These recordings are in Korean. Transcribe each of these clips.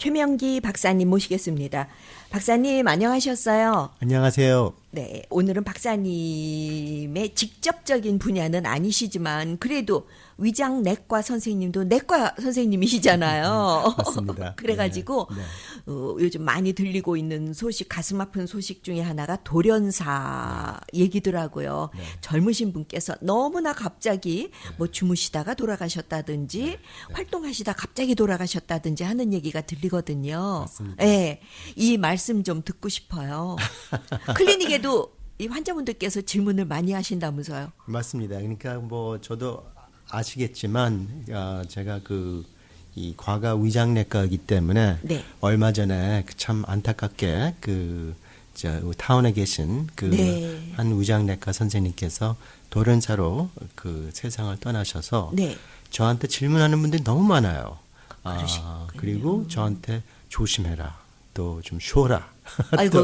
최명기 박사님 모시겠습니다. 박사님 안녕하셨어요? 안녕하세요. 네, 오늘은 박사님의 직접적인 분야는 아니시지만 그래도 위장내과 선생님도 내과 선생님이시잖아요. 맞습니다. 그래가지고 네. 요즘 많이 들리고 있는 소식, 가슴 아픈 소식 중에 하나가 돌연사 얘기더라고요. 네. 젊으신 분께서 너무나 갑자기 뭐 주무시다가 돌아가셨다든지 활동하시다 갑자기 돌아가셨다든지 하는 얘기가 들리거든요. 맞습니다. 네, 이 말씀 좀 듣고 싶어요. 클리닉에도 이 환자분들께서 질문을 많이 하신다면서요. 맞습니다. 그러니까 뭐 저도 아시겠지만 제가 이 과가 위장내과이기 때문에 네. 얼마 전에 참 안타깝게 타운에 계신 네. 한 위장내과 선생님께서 돌연사로 세상을 떠나셔서 네. 저한테 질문하는 분들이 너무 많아요. 그러시군요. 그리고 저한테 조심해라. 또 좀 쉬어라. 아이고.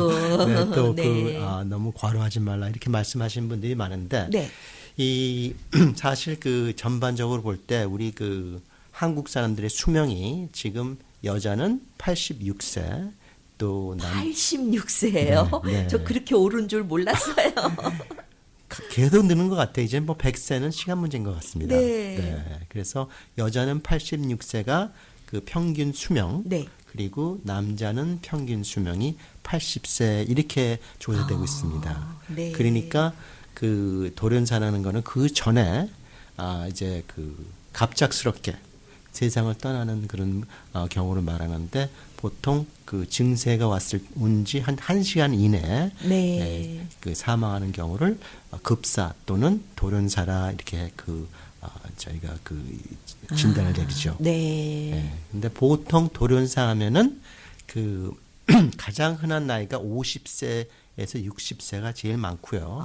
또 네. 너무 과로하지 말라 이렇게 말씀하시는 분들이 많은데 네. 이 사실 전반적으로 볼 때 우리 한국 사람들의 수명이 지금 여자는 86세 또 86세예요? 네, 네. 저 그렇게 오른 줄 몰랐어요. 계속 느는 것 같아요. 이제 뭐 100세는 시간 문제인 것 같습니다. 네. 그래서 여자는 86세가 평균 수명 네. 그리고 남자는 평균 수명이 80세 이렇게 조사되고 있습니다. 네. 그러니까 돌연사라는 거는 그 전에 이제 갑작스럽게 세상을 떠나는 그런 경우를 말하는데 보통 증세가 온지 한 1시간 이내에 네. 사망하는 경우를 급사 또는 돌연사라 이렇게 저희가 진단을 내리죠. 네. 근데 보통 돌연사 하면은 가장 흔한 나이가 50세에서 60세가 제일 많고요.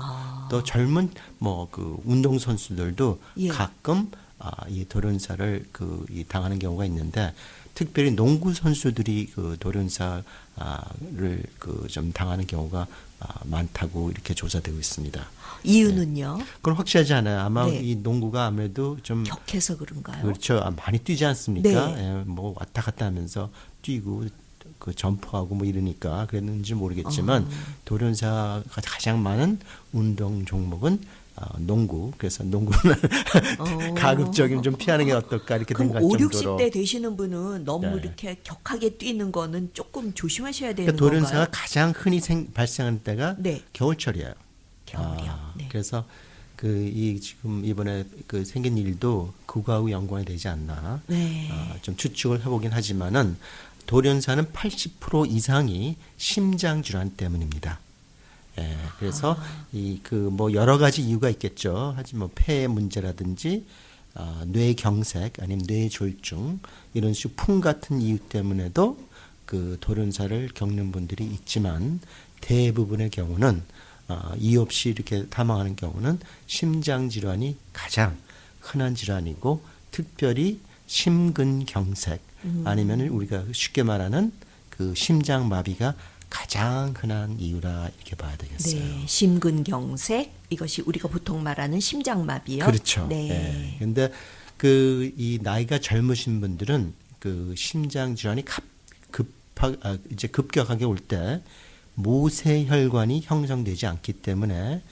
또 젊은 운동 선수들도 예. 가끔 이 돌연사를 당하는 경우가 있는데 특별히 농구 선수들이 돌연사를 좀 당하는 경우가 많다고 이렇게 조사되고 있습니다. 이유는요? 그건 확실하지 않아요. 아마 네. 이 농구가 아무래도 좀 격해서 그런가요? 그렇죠. 많이 뛰지 않습니까? 네. 예, 뭐 왔다 갔다 하면서 뛰고 점프하고 뭐 이러니까 그랬는지 모르겠지만 돌연사가 가장 많은 운동 종목은 농구. 그래서 농구는 가급적이면 좀 피하는 게 어떨까 이렇게 그럼 생각할 5, 정도로. 60대 되시는 분은 너무 네. 이렇게 격하게 뛰는 거는 조금 조심하셔야 되는 그러니까 돌연사가 건가요? 가장 흔히 발생하는 때가 네. 겨울철이에요. 겨울이요. 네. 그래서 지금 이번에 생긴 일도 그거하고 연관이 되지 않나. 네. 좀 추측을 해보긴 하지만은 돌연사는 80% 이상이 심장 질환 때문입니다. 예, 그래서 뭐 여러 가지 이유가 있겠죠. 하지만 폐 문제라든지 뇌경색 아니면 뇌졸중 이런 식으로 풍 같은 이유 때문에도 돌연사를 겪는 분들이 있지만 대부분의 경우는 이유 없이 이렇게 사망하는 경우는 심장 질환이 가장 흔한 질환이고 특별히 심근경색 아니면 우리가 쉽게 말하는 심장마비가 가장 흔한 이유라 이렇게 봐야 되겠어요. 네, 심근경색 이것이 우리가 보통 말하는 심장마비요. 그렇죠. 네. 그런데 이 나이가 젊으신 분들은 심장 질환이 이제 급격하게 올 때 모세혈관이 형성되지 않기 때문에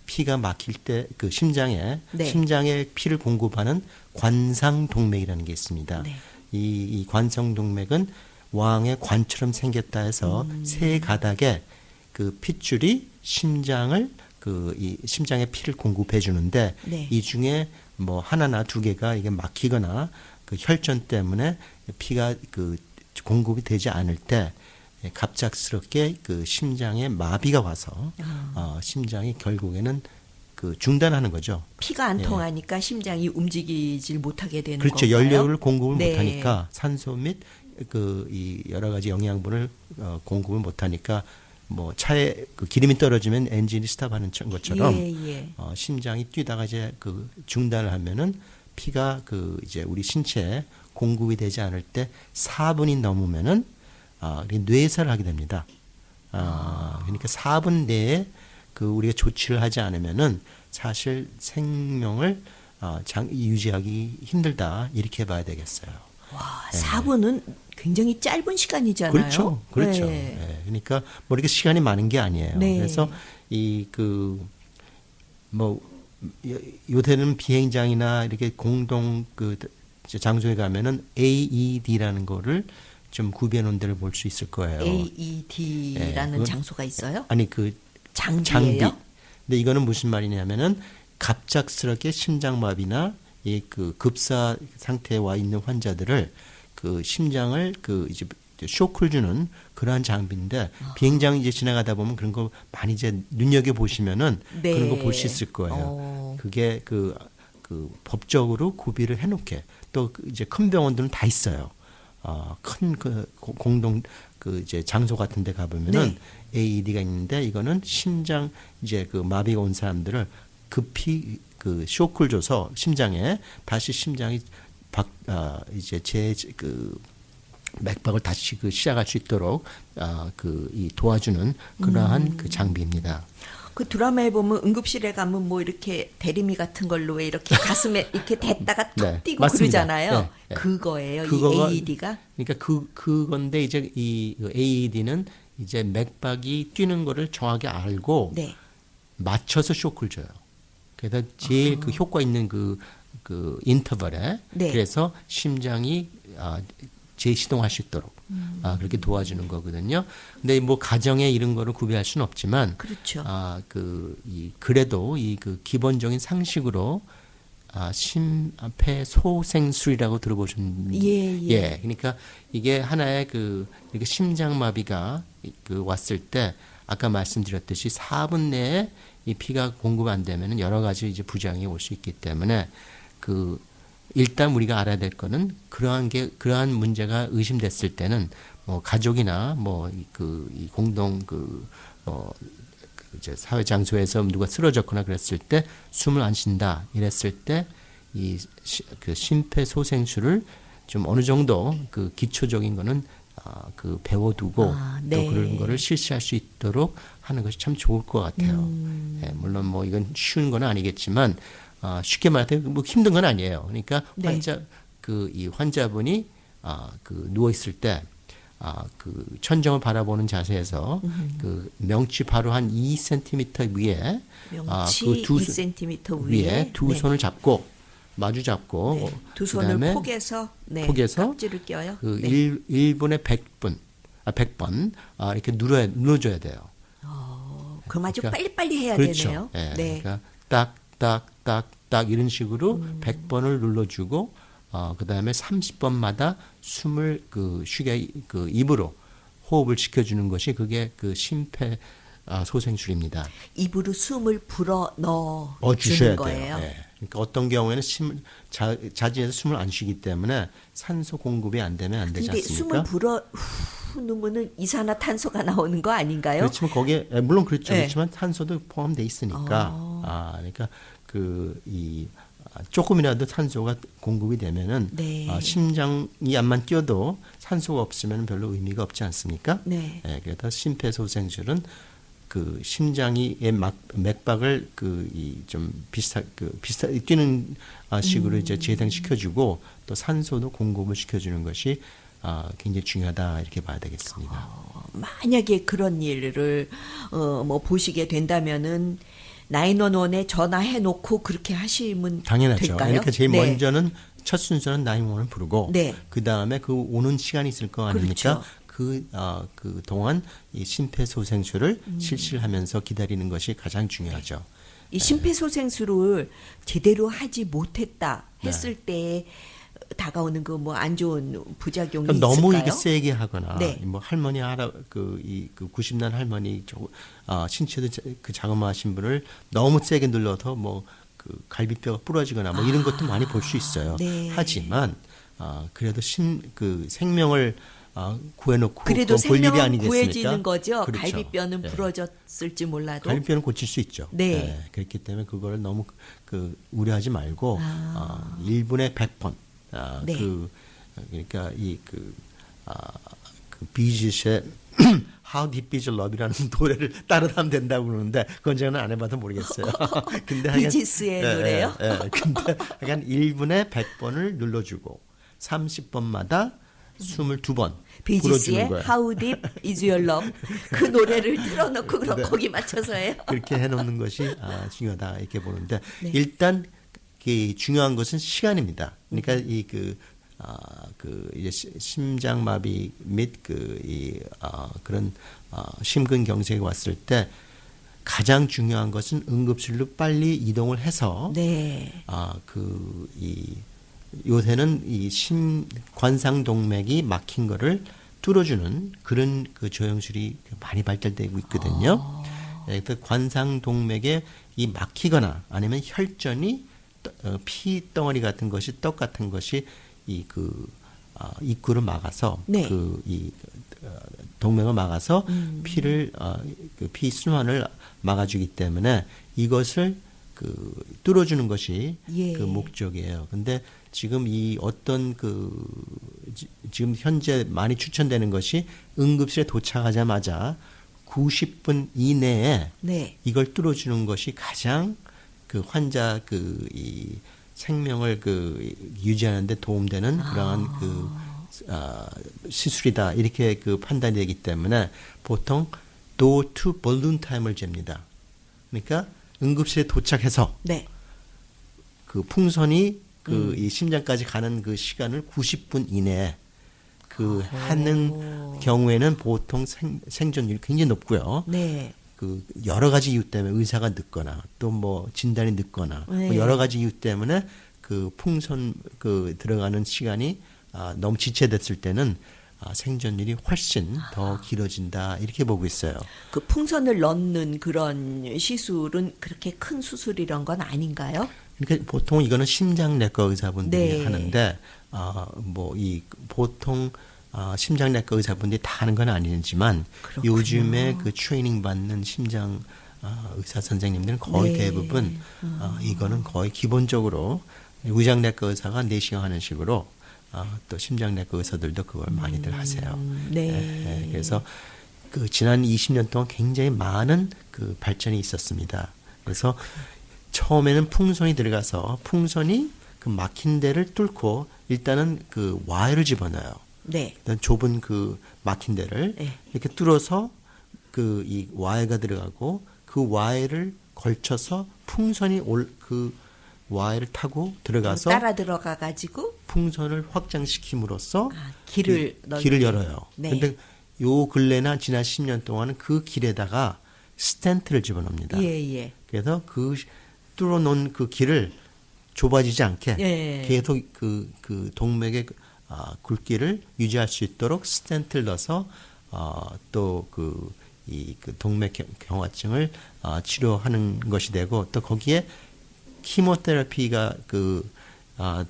피가 막힐 때 심장에 네. 심장에 피를 공급하는 관상동맥이라는 게 있습니다. 네. 이 관상동맥은 왕의 관처럼 생겼다 해서 세 가닥의 핏줄이 심장을 이 심장에 피를 공급해 주는데 네. 이 중에 뭐 하나나 두 개가 이게 막히거나 혈전 때문에 피가 공급이 되지 않을 때 갑작스럽게 심장에 마비가 와서 심장이 결국에는 중단하는 거죠. 피가 안 통하니까 심장이 움직이질 못하게 되는 그렇죠. 건가요? 연료를 공급을 네. 못하니까 산소 및 이 여러 가지 영양분을 공급을 못하니까 뭐 차에 기름이 떨어지면 엔진이 스탑하는 것처럼 예. 심장이 뛰다가 이제 중단을 하면은 피가 이제 우리 신체에 공급이 되지 않을 때 4분이 넘으면은 뇌사를 하게 됩니다. 그러니까 4분 내에 우리가 조치를 하지 않으면은 사실 생명을 유지하기 힘들다 이렇게 봐야 되겠어요. 와, 4분은 굉장히 짧은 시간이잖아요. 그렇죠. 그렇죠. 네. 예, 그러니까 뭐 이렇게 시간이 많은 게 아니에요. 네. 그래서 이 뭐 요새는 비행장이나 이렇게 공동 그 장소에 가면은 AED라는 거를 좀 구비해 놓은 데를 볼 수 있을 거예요. AED라는 그건- 장소가 있어요? 아니 그 장비예요? 근데 이거는 무슨 말이냐면은 갑작스럽게 심장마비나 이 그 급사 상태에 와 있는 환자들을 그 심장을 그 이제 쇼크를 주는 그러한 장비인데 비행장 이제 지나가다 보면 그런 거 많이 이제 눈여겨 보시면은 네. 그런 거 볼 수 있을 거예요. 그게 그 법적으로 구비를 해놓게 또 이제 큰 병원들은 다 있어요. 큰 그 공동 그 이제 장소 같은데 가보면은 AED가 있는데 이거는 심장 이제 그 마비가 온 사람들을 급히 그 쇼크를 줘서 심장에 다시 심장이 이제 그 맥박을 다시 그 시작할 수 있도록 이 도와주는 그러한 그 장비입니다. 그 드라마에 보면 응급실에 가면 뭐 이렇게 대리미 같은 걸로 왜 이렇게 가슴에 이렇게 댔다가 툭 네, 뛰고 맞습니다. 그러잖아요. 네, 네. 그거예요. 그거가- 이 AED가? 그러니까 그건데 이제 이 AED는 이제 맥박이 뛰는 거를 정확히 알고 네. 맞춰서 쇼크를 줘요. 그래서 제일 그 효과 있는 그 인터벌에 네. 그래서 심장이 재시동할 수 있도록 그렇게 도와주는 거거든요. 근데 뭐 가정에 이런 거를 구비할 수는 없지만 그렇죠. 그래도 이 그 기본적인 상식으로 심폐소생술이라고 들어보셨는지 예. 그러니까 이게 하나의 이렇게 심장마비가 그 왔을 때 아까 말씀드렸듯이 4분 내에 이 피가 공급 안 되면은 여러 가지 이제 부작용이 올 수 있기 때문에 일단 우리가 알아야 될 거는 그러한 문제가 의심됐을 때는 뭐 가족이나 이 공동 이제 사회 장소에서 누가 쓰러졌거나 그랬을 때 숨을 안 쉰다 이랬을 때 그 심폐소생술을 좀 어느 정도 그 기초적인 거는 배워두고 네. 또 그런 거를 실시할 수 있도록 하는 것이 참 좋을 것 같아요. 예, 물론 뭐 이건 쉬운 건 아니겠지만 쉽게 말해서 뭐 힘든 건 아니에요. 그러니까 네. 이 환자분이 누워 있을 때 그 천정을 바라보는 자세에서 그 명치 바로 한 2cm 위에 명치 그 2cm 위에 두 네. 손을 잡고 마주 잡고 네. 두 손을 그다음에 포개서 포개서 깍지를 껴요. 그 네. 1분에 100번 이렇게 눌러줘야 돼요. 그럼 아주 그러니까 빨리빨리 해야 그렇죠. 되네요. 예, 네. 그러니까 딱 이런 식으로 100번을 눌러주고 그다음에 30번마다 숨을 쉬게 입으로 호흡을 시켜주는 것이 그게 심폐 소생술입니다. 입으로 숨을 불어 넣어 주셔야 주는 거예요. 돼요. 예. 그러니까 어떤 경우에는 자진해서 숨을 안 쉬기 때문에 산소 공급이 안 되면 안 되지 근데 않습니까? 숨을 불어 후 넣으면은 이산화탄소가 나오는 거 아닌가요? 그렇지만 거기에 물론 그렇죠. 네. 그렇지만 탄소도 포함돼 있으니까 그러니까 조금이라도 산소가 공급이 되면은 네. 심장이 안만 뛰어도 산소가 없으면 별로 의미가 없지 않습니까? 네. 예, 그래서 심폐소생술은 그 심장의 맥박을 좀 비슷하게 뛰는 식으로 이제 재생시켜주고 또 산소도 공급을 시켜주는 것이 굉장히 중요하다 이렇게 봐야 되겠습니다. 만약에 그런 일을 뭐 보시게 된다면은 911에 전화해 놓고 그렇게 하시면 당연하죠. 될까요? 그러니까 제일 네. 먼저는 첫 순서는 911을 부르고 네. 그 다음에 그 오는 시간이 있을 거 아닙니까? 그렇죠. 그 동안 이 심폐소생술을 실시를 하면서 기다리는 것이 가장 중요하죠. 이 심폐소생술을 제대로 하지 못했다 했을 때 다가오는 그 뭐 안 좋은 부작용이 그러니까 있을까요? 너무 이게 세게 하거나 네. 뭐 할머니 그 90난 할머니 신체도 자그마하신 분을 너무 세게 눌러서 뭐 그 갈비뼈가 부러지거나 뭐 이런 것도 많이 볼 수 있어요. 네. 하지만 그래도 생명을 구해놓고 그래도 볼 일이 생명은 아니겠습니까? 구해지는 거죠. 그렇죠. 갈비뼈는 네. 부러졌을지 몰라도. 갈비뼈는 고칠 수 있죠. 네. 그렇기 때문에 그걸 너무 우려하지 말고 1분에 100번. 네. 그러니까 그 비지스의 How Deep Is Love이라는 노래를 따라하면 된다고 그러는데 그건 저는 안 해봐서 모르겠어요. 근데 비지스의 노래요? 근데 하여간 1분에 100번을 눌러주고 30번마다 숨을 2번 비지스의 불어주는 거예요. How Deep Is Your Love 그 노래를 틀어놓고 그럼 거기 맞춰서 해요. 그렇게 해놓는 것이 중요하다 이렇게 보는데 네. 일단 중요한 것은 시간입니다. 그러니까 이제 심장마비 및 그런 심근경색이 왔을 때 가장 중요한 것은 응급실로 빨리 이동을 해서 네. 요새는 이 관상동맥이 막힌 거를 뚫어주는 그런 그 조영술이 많이 발달되고 있거든요. 그래서 관상동맥에 이 막히거나 아니면 혈전이 피 덩어리 같은 것이 떡 같은 것이 입구를 막아서 네. 동맥을 막아서 피를 피 순환을 막아주기 때문에 이것을 뚫어주는 것이 예. 그 목적이에요. 근데 지금 지금 현재 많이 추천되는 것이 응급실에 도착하자마자 90분 이내에 네. 이걸 뚫어주는 것이 가장 그 환자 이 생명을 유지하는 데 도움되는 그러한 시술이다. 이렇게 판단이 되기 때문에 보통 door to balloon time을 잽니다. 그러니까 응급실에 도착해서 네. 그 풍선이 이 심장까지 가는 그 시간을 90분 이내에 하는 경우에는 보통 생존율이 굉장히 높고요. 네. 여러 가지 이유 때문에 의사가 늦거나 또 뭐 진단이 늦거나 네. 뭐 여러 가지 이유 때문에 풍선 들어가는 시간이 너무 지체됐을 때는 생존율이 훨씬 더 길어진다 이렇게 보고 있어요. 그 풍선을 넣는 그런 시술은 그렇게 큰 수술 이런 건 아닌가요? 그러니까 보통 이거는 심장내과 의사분들이 네. 하는데 보통 심장내과 의사분들이 다 하는 건 아니지만 그렇군요. 요즘에 트레이닝 받는 심장 의사 선생님들은 거의 네. 대부분 이거는 거의 기본적으로 의장내과 의사가 내시경 하는 식으로 또 심장내과 의사들도 그걸 많이들 하세요. 네. 그래서 지난 20년 동안 굉장히 많은 발전이 있었습니다. 그래서 처음에는 풍선이 들어가서 풍선이 막힌 데를 뚫고 일단은 와이를 집어넣어요. 네. 일단 좁은 막힌 데를 네. 이렇게 뚫어서 이 와이가 들어가고 그 와이를 걸쳐서 풍선이 와이를 타고 들어가서 따라 들어가 가지고 풍선을 확장시킴으로써 길을 길을 열어요. 네. 근데 요 근래나 지난 10년 동안은 그 길에다가 스텐트를 집어넣습니다. 예. 그래서 뚫어놓은 길을 좁아지지 않게 예. 계속 동맥의 굵기를 유지할 수 있도록 스텐트를 넣어서 또 동맥 경화증을 치료하는 것이 되고 또 거기에 키모테라피가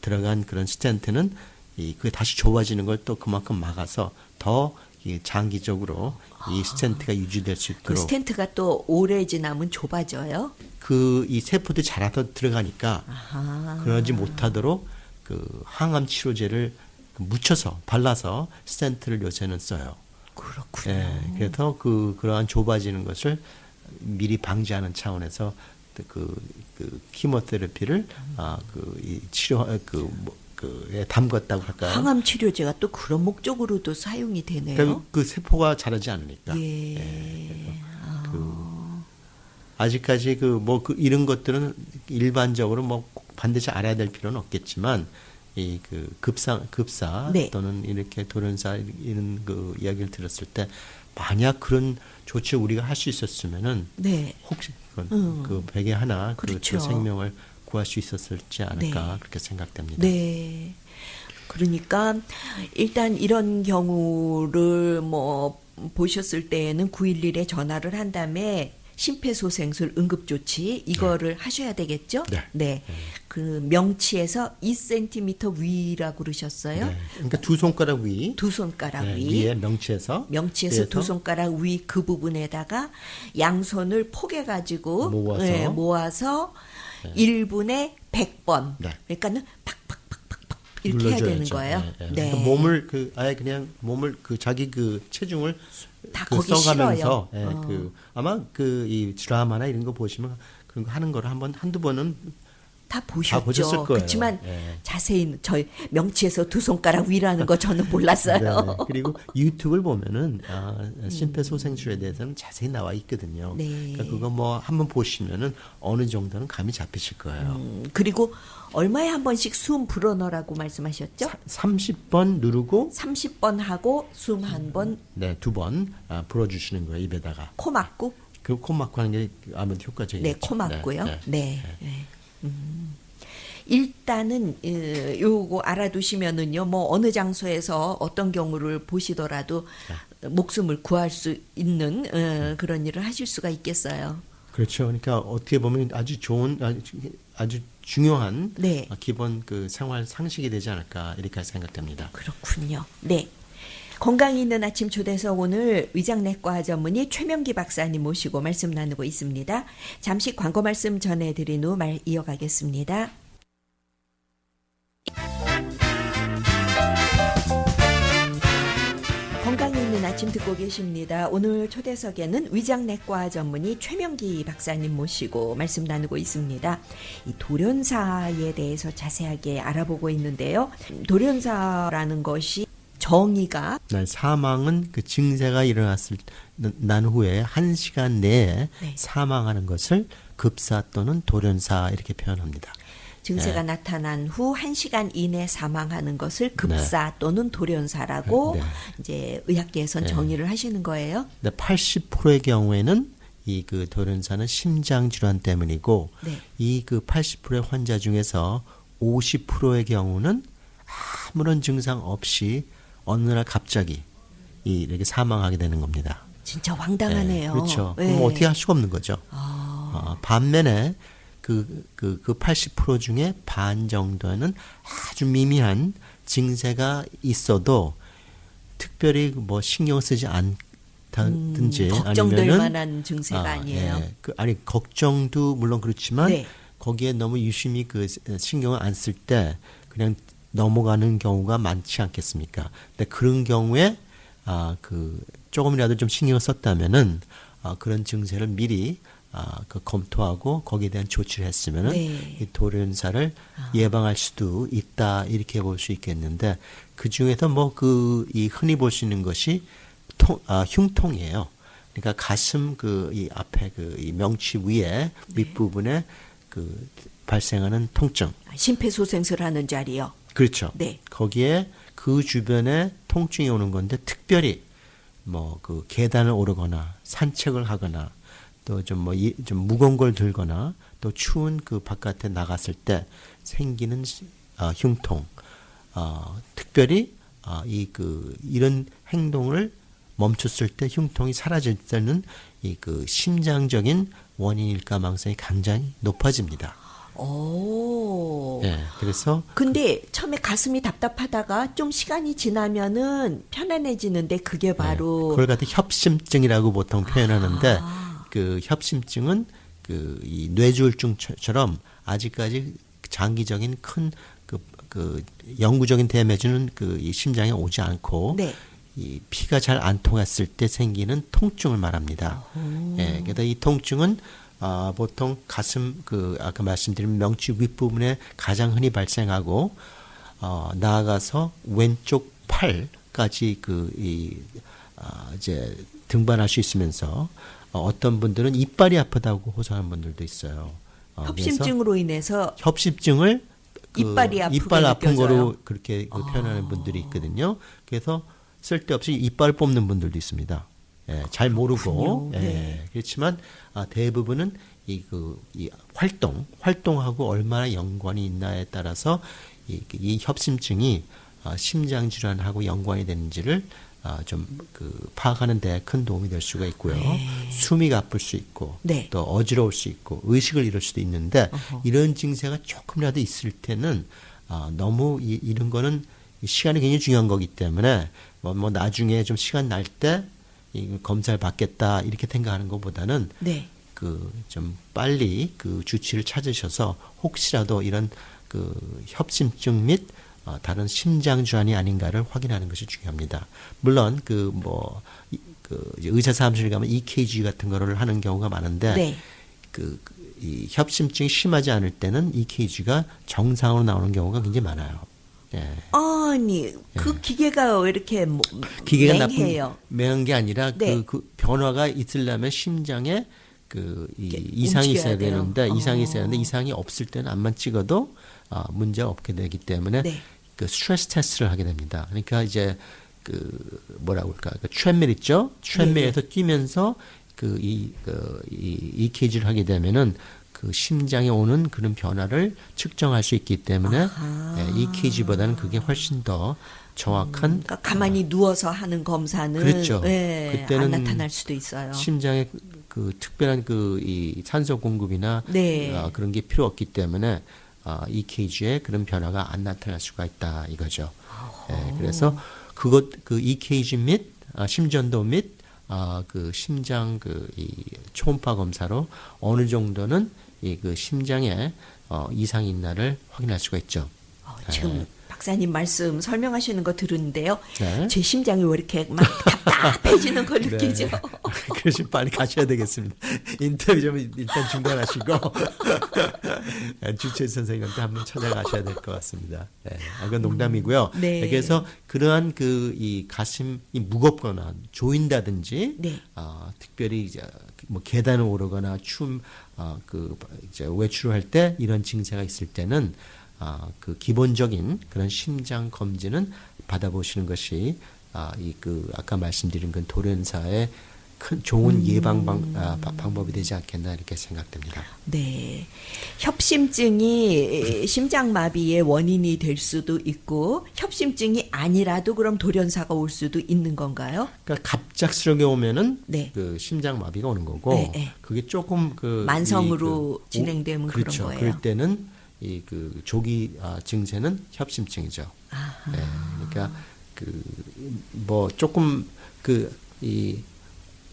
들어간 그런 스텐트는 그 다시 좁아지는 걸 또 그만큼 막아서 더 장기적으로 이 스텐트가 유지될 수 그 있도록 스텐트가 또 오래 지나면 좁아져요. 이 세포들이 자라서 들어가니까 그러지 못하도록 항암 치료제를 묻혀서 발라서 스텐트를 요새는 써요. 그렇군요. 그래서 그러한 좁아지는 것을 미리 방지하는 차원에서 키모테라피를 이 치료 담궜다고 할까요? 항암 치료제가 또 그런 목적으로도 사용이 되네요. 그러니까 그 세포가 자라지 않으니까. 예. 아직까지 이런 것들은 일반적으로 꼭 반드시 알아야 될 필요는 없겠지만 급사 네. 또는 이렇게 돌연사 이런 이야기를 들었을 때 만약 그런 조치 우리가 할 수 있었으면은 네. 혹시 베개 하나 그렇죠. 생명을 구할 수 있었을지 않을까 네. 그렇게 생각됩니다. 네. 그러니까 일단 이런 경우를 보셨을 때에는 911에 전화를 한 다음에 심폐소생술 응급조치 이거를 하셔야 되겠죠? 네. 그 명치에서 2cm 위라고 그러셨어요? 네. 그러니까 두 손가락 위. 두 손가락 위. 위에 명치에서 두 손가락 위 그 부분에다가 양손을 포개 가지고 모아서 1분에 100번. 네. 그러니까는 팍팍팍팍팍 이렇게 해야 되는 거예요. 네. 네. 그러니까 몸을 아예 그냥 몸을 자기 체중을 다 거기 써가면서 실어요. 아마 이 드라마나 이런 거 보시면 그런 거 하는 거를 한두 번은 다 보셨죠. 보셨을 거예요. 그렇지만 예. 자세히 저희 명치에서 두 손가락 위라는 거 저는 몰랐어요. 네. 그리고 유튜브를 보면은 심폐소생술에 대해서는 자세히 나와 있거든요. 네. 그러니까 그거 뭐 한번 보시면은 어느 정도는 감이 잡히실 거예요. 그리고 얼마에 한 번씩 숨 불어넣으라고 말씀하셨죠? 30번 누르고 30번 하고 숨 한 번 네, 2번 불어주시는 거예요, 입에다가. 코 막고. 그 코 막고 하는 게 아무래도 효과적이죠. 네, 코 막고요. 네. 네. 네. 일단은 요거 알아두시면은요. 뭐 어느 장소에서 어떤 경우를 보시더라도 목숨을 구할 수 있는 그런 일을 하실 수가 있겠어요. 그렇죠. 그러니까 어떻게 보면 아주 좋은 아주 중요한 네. 기본 그 생활 상식이 되지 않을까 이렇게 생각됩니다. 그렇군요. 네. 건강이 있는 아침 초대석 오늘 위장내과 전문의 최명기 박사님 모시고 말씀 나누고 있습니다. 잠시 광고 말씀 전해드린 후 말 이어가겠습니다. 건강이 있는 아침 듣고 계십니다. 오늘 초대석에는 위장내과 전문의 최명기 박사님 모시고 말씀 나누고 있습니다. 이 돌연사에 대해서 자세하게 알아보고 있는데요. 돌연사라는 것이 정의가 네, 사망은 그 증세가 난 후에 1시간 내에 네. 사망하는 것을 급사 또는 돌연사 이렇게 표현합니다. 증세가 나타난 후 1시간 이내 사망하는 것을 급사 또는 돌연사라고 네. 이제 의학계에선 정의를 하시는 거예요. 근데 80%의 경우에는 이 그 돌연사는 심장 질환 때문이고 네. 이 그 80%의 환자 중에서 50%의 경우는 아무런 증상 없이 어느 날 갑자기 이렇게 사망하게 되는 겁니다. 진짜 황당하네요. 그렇죠. 네. 그럼 어떻게 할 수가 없는 거죠. 반면에 그 80% 중에 반 정도는 아주 미미한 증세가 있어도 특별히 뭐 신경 쓰지 않다든지 걱정될 아니면은 만한 증세가 아니에요. 아니 걱정도 물론 그렇지만 네. 거기에 너무 유심히 그 신경을 안 쓸 때 그냥 넘어가는 경우가 많지 않겠습니까? 근데 그런 경우에 그 조금이라도 좀 신경을 썼다면은 그런 증세를 미리 그 검토하고 거기에 대한 조치를 했으면은 네. 이 돌연사를 예방할 수도 있다 이렇게 볼 수 있겠는데 그 중에서 뭐 이 흔히 볼 수 있는 것이 흉통이에요. 그러니까 가슴 이 앞에 이 명치 위에 윗부분에 그 발생하는 통증. 심폐소생술 하는 자리요. 그렇죠. 네. 거기에 그 주변에 통증이 오는 건데 특별히 뭐 그 계단을 오르거나 산책을 하거나 또 좀 좀 무거운 걸 들거나 또 추운 그 바깥에 나갔을 때 생기는 흉통. 특별히 이런 행동을 멈췄을 때 흉통이 사라질 때는 이 그 심장적인 원인일 가망성이 굉장히 높아집니다. 오. 예. 그래서 근데 처음에 가슴이 답답하다가 좀 시간이 지나면은 편안해지는데 그게 바로 그걸 갖다 협심증이라고 보통 표현하는데 그 협심증은 이 뇌졸중처럼 아직까지 장기적인 큰 그 영구적인 데미지는 이 심장에 오지 않고 네. 이 피가 잘 안 통했을 때 생기는 통증을 말합니다. 예, 그래서 이 통증은 보통 가슴 아까 말씀드린 명치 윗부분에 가장 흔히 발생하고 나아가서 왼쪽 팔까지 이제 등반할 수 있으면서 어떤 분들은 이빨이 아프다고 호소하는 분들도 있어요. 협심증으로 인해서 협심증을 이빨이 아프게 이빨 아픈 느껴져요. 거로 그렇게 표현하는 분들이 있거든요. 그래서 쓸데없이 이빨 뽑는 분들도 있습니다. 예, 잘 모르고. 예, 네. 그렇지만 대부분은 이 활동하고 얼마나 연관이 있나에 따라서 이 협심증이 심장 질환하고 연관이 되는지를 좀 파악하는 데 큰 도움이 될 수가 있고요. 네. 숨이 가쁠 수 있고 네. 또 어지러울 수 있고 의식을 잃을 수도 있는데 이런 증세가 조금이라도 있을 때는 너무 이런 거는 시간이 굉장히 중요한 거기 때문에 뭐 나중에 좀 시간 날 때 검사를 받겠다 이렇게 생각하는 것보다는 네. 좀 빨리 주치를 찾으셔서 혹시라도 이런 협심증 및 다른 심장 질환이 아닌가를 확인하는 것이 중요합니다. 물론 의사 사무실 가면 EKG 같은 거를 하는 경우가 많은데 네. 이 협심증이 심하지 않을 때는 EKG가 정상으로 나오는 경우가 굉장히 많아요. 예. 아니 그 기계가 왜 이렇게 기계가 맹해요? 매한 게 아니라 네. 그 변화가 있으려면 심장에 이렇게 이상이 움직여야 있어야 돼요. 되는데 이상이 있어야 되는데 이상이 없을 때는 암만 찍어도 문제가 없게 되기 때문에 네. 그 스트레스 테스트를 하게 됩니다. 그러니까 이제 그 뭐라고 할까? 그 트레밀 있죠? 트레밀에서 뛰면서 이 EKG를 하게 되면은 그 심장에 오는 그런 변화를 측정할 수 있기 때문에 EKG보다는 그게 훨씬 더 정확한 그러니까 가만히 누워서 하는 검사는 그렇죠. 예, 그때는 안 나타날 수도 있어요. 심장에 그 특별한 이 산소 공급이나 네. 그런 게 필요 없기 때문에 EKG에 그런 변화가 안 나타날 수가 있다 이거죠. 예, 그래서 그 EKG 및 심전도 및 그 심장 이 초음파 검사로 어느 정도는 그 심장에 이상이 있나를 확인할 수가 있죠. 지금 박사님 말씀 설명하시는 거 들었는데요. 네. 제 심장이 왜 이렇게 막 답답해지는 걸 느끼죠. 그래서 빨리 가셔야 되겠습니다. 인터뷰 좀 일단 중단하시고 주최 선생님한테 한번 찾아가셔야 될 것 같습니다. 네. 그건 농담이고요. 네. 그래서 그러한 이 가슴이 무겁거나 조인다든지 네. 특별히 이제 뭐 계단을 오르거나 이제 외출을 할 때 이런 증세가 있을 때는 그 기본적인 그런 심장 검진은 받아보시는 것이 아까 말씀드린 그 돌연사의 큰 좋은 예방 방법이 되지 않겠나 이렇게 생각됩니다. 네. 협심증이 심장마비의 원인이 될 수도 있고 협심증이 아니라도 그럼 돌연사가 올 수도 있는 건가요? 그러니까 갑작스럽게 오면은 네. 그 심장마비가 오는 거고 네, 네. 그게 조금 만성으로 진행되면 그렇죠. 그런 거예요. 그럴 때는 그 조기 증세는 협심증이죠. 네, 그러니까 뭐 조금 이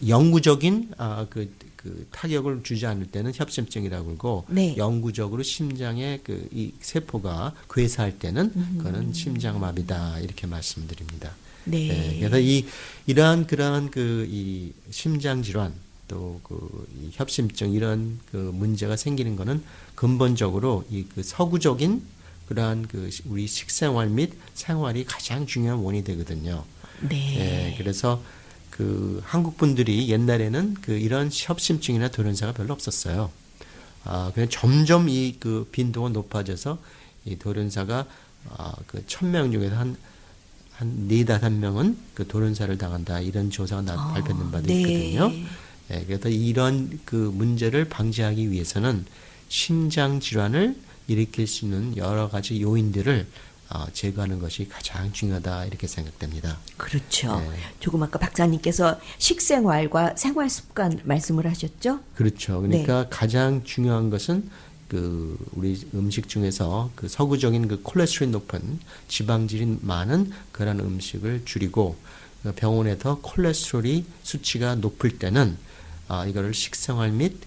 영구적인 그 타격을 주지 않을 때는 협심증이라고 그러고 네. 영구적으로 심장에 이 세포가 괴사할 때는 그거는 심장마비다 이렇게 말씀드립니다. 네. 네, 그래서 이러한 그러한 이 심장 질환 또 이 협심증 이런 문제가 생기는 거는 근본적으로 그 서구적인 그러한 우리 식생활 및 생활이 가장 중요한 원인이 되거든요. 네. 네, 그래서 한국 분들이 옛날에는 이런 협심증이나 돌연사가 별로 없었어요. 그냥 점점 그 빈도가 높아져서 이 돌연사가 1000명 중에서 한 4-5명은 그 돌연사를 당한다 이런 조사가 발표된 바도 네. 있거든요. 네, 그래서 이런 문제를 방지하기 위해서는 심장 질환을 일으킬 수 있는 여러 가지 요인들을 제거하는 것이 가장 중요하다 이렇게 생각됩니다. 그렇죠. 네. 조금 아까 박사님께서 식생활과 생활 습관 말씀을 하셨죠? 그렇죠. 그러니까 가장 중요한 것은 우리 음식 중에서 서구적인 콜레스테롤이 높은 지방질이 많은 그런 음식을 줄이고 병원에서 콜레스테롤이 수치가 높을 때는 이거를 식생활 및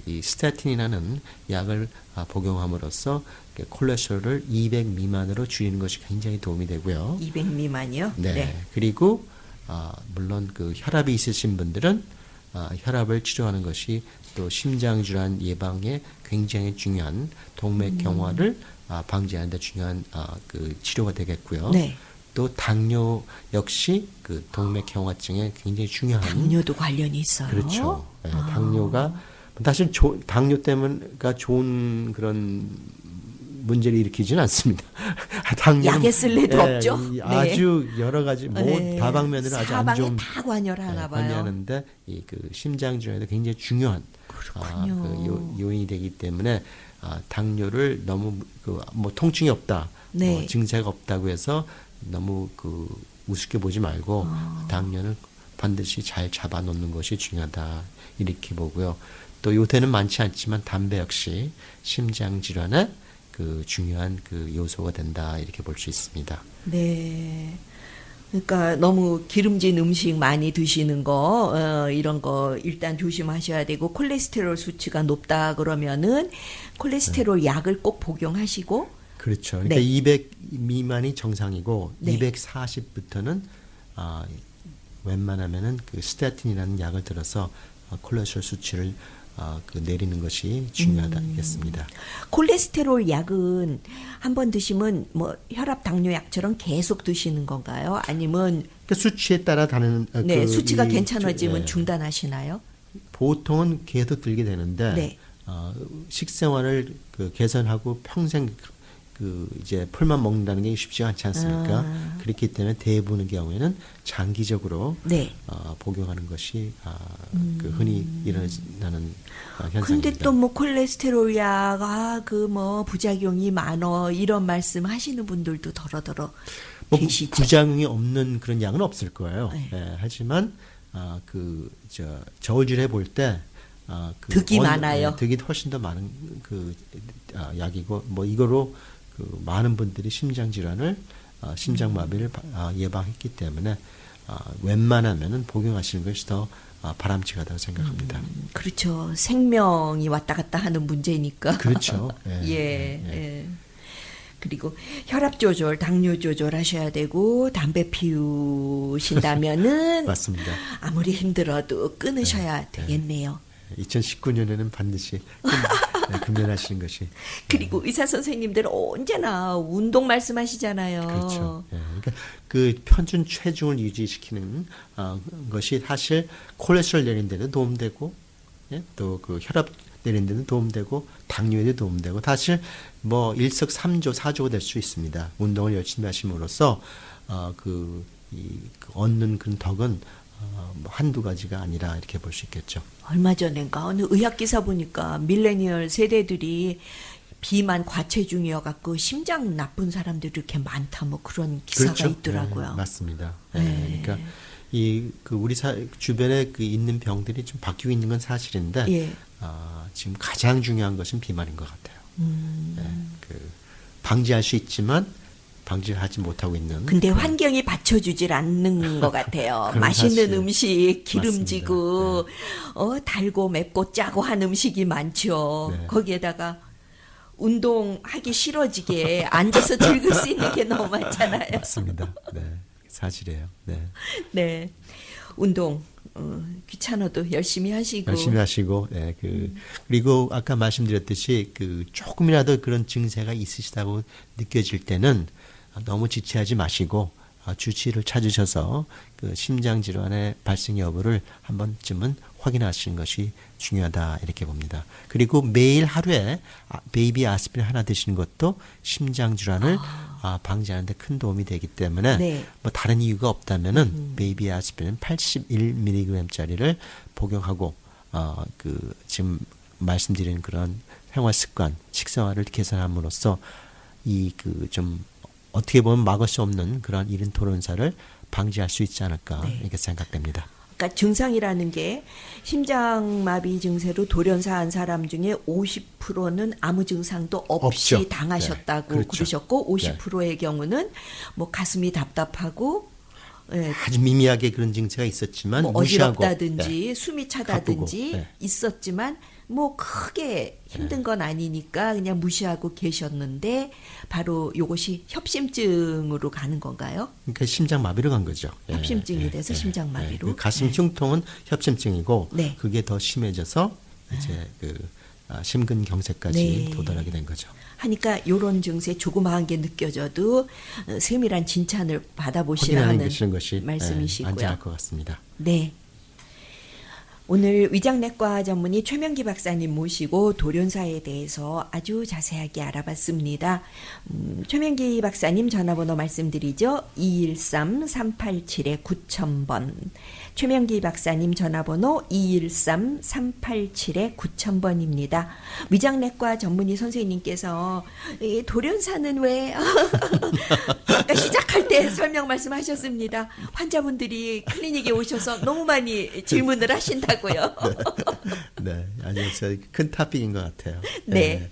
이 스타틴이라는 약을 복용함으로써 콜레스테롤을 200 미만으로 줄이는 것이 굉장히 도움이 되고요. 200 미만이요? 네. 그리고 물론 혈압이 있으신 분들은 혈압을 치료하는 것이 또 심장 질환 예방에 굉장히 중요한 동맥경화를 방지하는 데 중요한 치료가 되겠고요. 네. 또 당뇨 역시 동맥경화증에 굉장히 중요한 당뇨도 관련이 있어요. 그렇죠. 네, 당뇨가 사실 당뇨 때문가 좋은 그런 문제를 일으키지는 않습니다. 약에 쓸 일도 없죠. 아주 여러 가지 다방면으로 아주 안 좋은 다 관여하나 봐요. 관여하는데 심장 질환에도 굉장히 중요한 요인이 되기 때문에 당뇨를 너무 뭐 통증이 없다, 뭐 증세가 없다고 해서 너무 우습게 보지 말고 당뇨는 반드시 잘 잡아놓는 것이 중요하다 이렇게 보고요. 또 요새는 많지 않지만 담배 역시 심장 질환의 중요한 요소가 된다 이렇게 볼 수 있습니다. 네. 그러니까 너무 기름진 음식 많이 드시는 거 이런 거 일단 조심하셔야 되고 콜레스테롤 수치가 높다 그러면은 콜레스테롤 약을 꼭 복용하시고 그렇죠. 그러니까 200 미만이 정상이고 240부터는 웬만하면은 스타틴이라는 약을 들어서 콜레스테롤 수치를 그 내리는 것이 중요하다겠습니다. 콜레스테롤 약은 한번 드시면 뭐 혈압 당뇨 약처럼 계속 드시는 건가요? 아니면 그 수치에 따라 다른 네, 수치가 괜찮아지면 중단하시나요? 보통은 계속 들게 되는데 네. 식생활을 개선하고 평생 이제 풀만 먹는다는 게 쉽지 않지 않습니까? 그렇기 때문에 대부분의 경우에는 장기적으로 네. 복용하는 것이 흔히 일어나는 현상입니다. 근데 또 뭐 콜레스테롤 약, 그 뭐 부작용이 많어 이런 말씀 하시는 분들도 더러더러 뭐 계시죠. 부작용이 없는 그런 약은 없을 거예요. 네. 예, 하지만 저울질해 볼 때 득이 많아요. 득이 훨씬 더 많은 약이고 뭐 이거로 많은 분들이 심장 질환을 심장마비를 예방했기 때문에 웬만하면은 복용하시는 것이 더 바람직하다고 생각합니다. 그렇죠. 생명이 왔다 갔다 하는 문제니까. 그렇죠. 예. 그리고 혈압 조절, 당뇨 조절 하셔야 되고 담배 피우신다면은 맞습니다. 아무리 힘들어도 끊으셔야 되겠네요. 2019년에는 반드시 금연하시는 것이 그리고 의사 선생님들은 언제나 운동 말씀하시잖아요. 그렇죠. 그러니까 그 평균 체중을 유지시키는 것이 사실 콜레스테롤 내리는 데도 도움되고 또 그 혈압 내리는 데도 도움되고 당뇨에도 도움되고 사실 뭐 일석삼조 사조가 될 수 있습니다. 운동을 열심히 하심으로써 얻는 그런 덕은 한두 가지가 아니라 이렇게 볼 수 있겠죠. 얼마 전인가 어느 의학 기사 보니까 밀레니얼 세대들이 비만 과체중이어 갖고 심장 나쁜 사람들이 이렇게 많다 뭐 그런 기사가 그렇죠. 있더라고요. 네, 맞습니다. 네. 그러니까 우리 주변에 있는 병들이 좀 바뀌고 있는 건 사실인데 예. 지금 가장 중요한 것은 비만인 것 같아요. 방지할 수 있지만 방지를 하지 못하고 있는. 근데 환경이 받쳐주질 않는 것 같아요. 그런 맛있는 사실. 음식, 기름지고, 달고 맵고 짜고 한 음식이 많죠. 네. 거기에다가 운동하기 싫어지게 앉아서 즐길 수 있는 게 너무 많잖아요. 맞습니다. 네, 사실이에요. 네. 네. 운동, 귀찮아도 열심히 하시고. 열심히 하시고, 그리고 아까 말씀드렸듯이 조금이라도 그런 증세가 있으시다고 느껴질 때는 너무 지체하지 마시고 주치의를 찾으셔서 심장 질환의 발생 여부를 한 번쯤은 확인하시는 것이 중요하다 이렇게 봅니다. 그리고 매일 하루에 베이비 아스피린 하나 드시는 것도 심장 질환을 방지하는 데 큰 도움이 되기 때문에 네. 뭐 다른 이유가 없다면은 베이비 아스피린 81mg짜리를 복용하고 지금 말씀드린 그런 생활 습관, 식생활을 개선함으로써 좀 어떻게 보면 막을 수 없는 그런 이른 토론사를 방지할 수 있지 않을까 이렇게 생각됩니다. 그러니까 증상이라는 게 심장마비 증세로 돌연사한 사람 중에 50%는 아무 증상도 없이 없죠. 당하셨다고 네, 그렇죠. 그러셨고 50%의 경우는 뭐 가슴이 답답하고 아주 미미하게 그런 증세가 있었지만 뭐 무시하고 어지럽다든지 숨이 차다든지 바쁘고, 있었지만 뭐 크게 힘든 건 아니니까 그냥 무시하고 계셨는데 바로 이것이 협심증으로 가는 건가요? 그러니까 심장마비로 간 거죠. 협심증이 돼서 심장마비로. 그 가슴 흉통은 협심증이고 네. 그게 더 심해져서 이제 심근경색까지 네. 도달하게 된 거죠. 하니까 이런 증세 조그마한 게 느껴져도 세밀한 진찰을 받아보시라 하는 확인하는 것이 말씀이시고요. 안전할 것 같습니다. 네. 오늘 위장내과 전문의 최명기 박사님 모시고 돌연사에 대해서 아주 자세하게 알아봤습니다. 최명기 박사님 전화번호 말씀드리죠. 213-387-9000번. 최명기 박사님 전화번호 213-387-9000번입니다. 위장내과 전문의 선생님께서 이 돌연사는 왜 아까 시작할 때 설명 말씀하셨습니다. 환자분들이 클리닉에 오셔서 너무 많이 질문을 하신다고요. 네, 아주 큰 토픽인 것 같아요. 네.